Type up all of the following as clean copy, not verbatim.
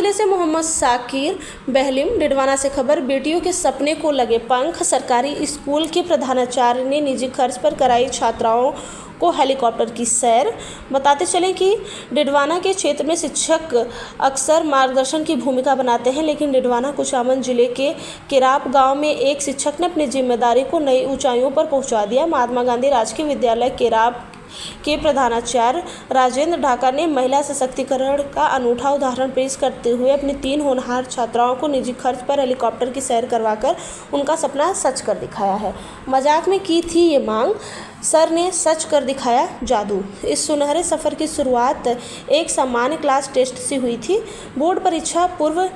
जिले से मोहम्मद साकिर बहलीम डिडवाना से खबर। बेटियों के सपने को लगे पंख। सरकारी स्कूल के प्रधानाचार्य ने निजी खर्च पर कराई छात्राओं को हेलीकॉप्टर की सैर। बताते चलें कि डिडवाना के क्षेत्र में शिक्षक अक्सर मार्गदर्शन की भूमिका बनाते हैं, लेकिन डिडवाना कुचामन जिले के केराप गांव में एक शिक्षक ने अपनी जिम्मेदारी को नई ऊंचाइयों पर पहुंचा दिया। महात्मा गांधी राजकीय विद्यालय केराप के प्रधानाचार्य राजेंद्र ढाका ने महिला सशक्तिकरण का अनूठा उदाहरण पेश करते हुए अपनी 3 होनहार छात्राओं को निजी खर्च पर हेलीकॉप्टर की सैर करवाकर उनका सपना सच कर दिखाया है। मजाक में की थी ये मांग, सर ने सच कर दिखाया जादू। इस सुनहरे सफ़र की शुरुआत एक सामान्य क्लास टेस्ट से हुई थी। बोर्ड परीक्षा पूर्व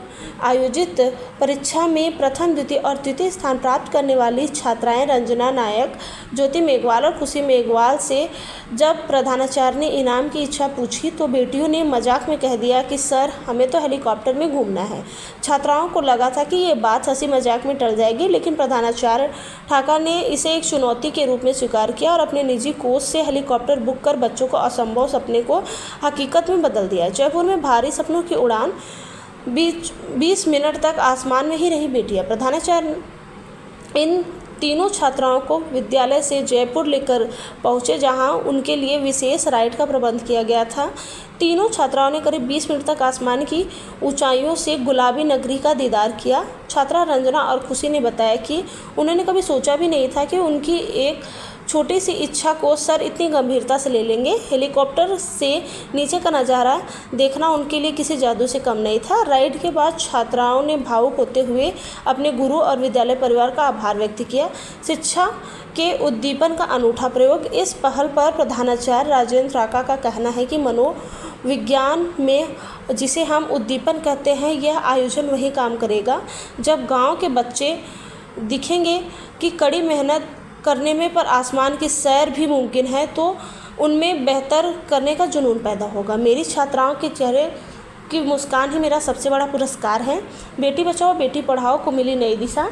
आयोजित परीक्षा में प्रथम, द्वितीय और तृतीय स्थान प्राप्त करने वाली छात्राएं रंजना नायक, ज्योति मेघवाल और खुशी मेघवाल से जब प्रधानाचार्य ने इनाम की इच्छा पूछी तो बेटियों ने मजाक में कह दिया कि सर, हमें तो हेलीकॉप्टर में घूमना है। छात्राओं को लगा था कि ये बात हंसी मजाक में टल जाएगी, लेकिन प्रधानाचार्य ढाका ने इसे एक चुनौती के रूप में स्वीकार किया और अपने निजी कोष से हेलीकॉप्टर बुक कर बच्चों को असंभव सपने को हकीकत में बदल दिया। जयपुर में भारी सपनों की उड़ान। 20 मिनट तक आसमान में ही रही बेटियां। प्रधानाचार्य इन तीनों छात्राओं को विद्यालय से जयपुर लेकर पहुंचे, जहां उनके लिए विशेष राइड का प्रबंध किया गया था। तीनों छात्राओं ने करीब 20 मिनट तक आसमान की ऊंचाइयों से गुलाबी नगरी का दीदार किया। छात्रा रंजना और खुशी ने बताया कि उन्होंने कभी सोचा भी नहीं था कि उनकी एक छोटी सी इच्छा को सर इतनी गंभीरता से ले लेंगे। हेलीकॉप्टर से नीचे का नज़ारा देखना उनके लिए किसी जादू से कम नहीं था। राइड के बाद छात्राओं ने भावुक होते हुए अपने गुरु और विद्यालय परिवार का आभार व्यक्त किया। शिक्षा के उद्दीपन का अनूठा प्रयोग। इस पहल पर प्रधानाचार्य राजेंद्र ढाका का कहना है कि मनोविज्ञान में जिसे हम उद्दीपन कहते हैं, यह आयोजन वही काम करेगा जब गाँव के बच्चे दिखेंगे कि कड़ी मेहनत करने में पर आसमान की सैर भी मुमकिन है, तो उनमें बेहतर करने का जुनून पैदा होगा। मेरी छात्राओं के चेहरे की मुस्कान ही मेरा सबसे बड़ा पुरस्कार है। बेटी बचाओ बेटी पढ़ाओ को मिली नई दिशा।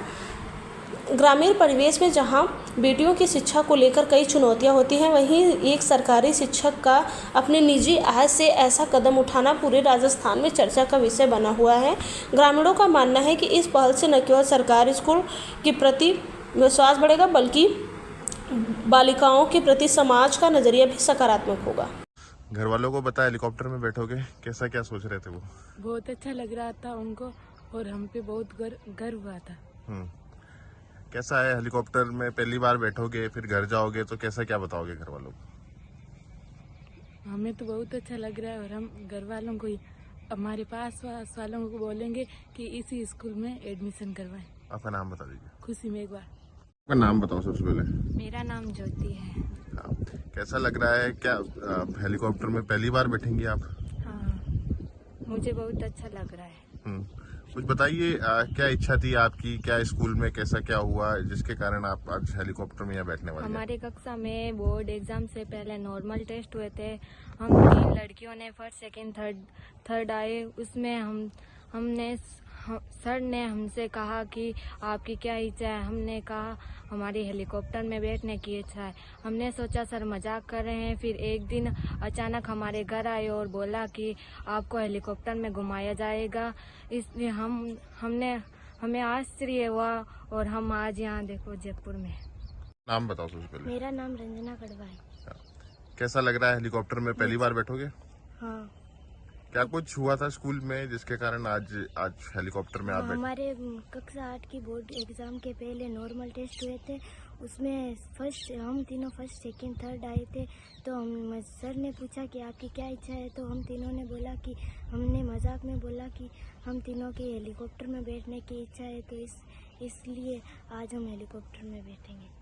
ग्रामीण परिवेश में जहां बेटियों की शिक्षा को लेकर कई चुनौतियां होती हैं, वहीं एक सरकारी शिक्षक का अपने निजी आय से ऐसा कदम उठाना पूरे राजस्थान में चर्चा का विषय बना हुआ है। ग्रामीणों का मानना है कि इस पहल से न केवल सरकारी स्कूल के प्रति विश्वास बढ़ेगा, बल्कि बालिकाओं के प्रति समाज का नजरिया भी सकारात्मक होगा। घर वालों को बताया हेलीकॉप्टर में बैठोगे, कैसा क्या सोच रहे थे वो? बहुत अच्छा लग रहा था उनको और हम पे बहुत गर्व हुआ था। कैसा है हेलीकॉप्टर में पहली बार बैठोगे, फिर घर जाओगे तो कैसा क्या बताओगे घर वालों को? हमें तो बहुत अच्छा लग रहा है और हम घर वालों को हमारे पास वालों को बोलेंगे कि इसी स्कूल में एडमिशन करवाएं। आपका नाम बता दीजिए। खुशी मेघवाल। आपका नाम बताओ सबसे पहले। मेरा नाम ज्योति है। हाँ, कैसा लग रहा है? क्या हेलीकॉप्टर में पहली बार बैठेंगे आप? हाँ, मुझे बहुत अच्छा लग रहा है। कुछ बताइए, क्या इच्छा थी आपकी? क्या स्कूल में कैसा क्या हुआ जिसके कारण आप आज हेलीकॉप्टर में यहाँ बैठने वाले हैं? हमारे कक्षा में बोर्ड एग्जाम से पहले नॉर्मल टेस्ट हुए थे। हम 3 लड़कियों ने फर्स्ट सेकंड थर्ड आए। उसमें सर ने हमसे कहा कि आपकी क्या इच्छा है। हमने कहा हमारी हेलीकॉप्टर में बैठने की इच्छा है। हमने सोचा सर मजाक कर रहे हैं। फिर एक दिन अचानक हमारे घर आए और बोला कि आपको हेलीकॉप्टर में घुमाया जाएगा। इसलिए हमें आश्चर्य हुआ और हम आज यहाँ देखो जयपुर में। नाम बताओ सबसे पहले। मेरा नाम रंजना कड़वा है। कैसा लग रहा है हेलीकॉप्टर में पहली बार बैठोगे? हाँ। क्या कुछ हुआ था स्कूल में जिसके कारण आज हेलीकॉप्टर में आप बैठे? हमारे कक्षा 8 की बोर्ड एग्जाम के पहले नॉर्मल टेस्ट हुए थे। उसमें हम तीनों फर्स्ट सेकंड थर्ड आए थे। तो सर ने पूछा कि आपकी क्या इच्छा है, तो हम तीनों ने बोला कि हमने मजाक में बोला कि हम तीनों की हेलीकॉप्टर में बैठने की इच्छा है, तो इसलिए आज हम हेलीकॉप्टर में बैठेंगे।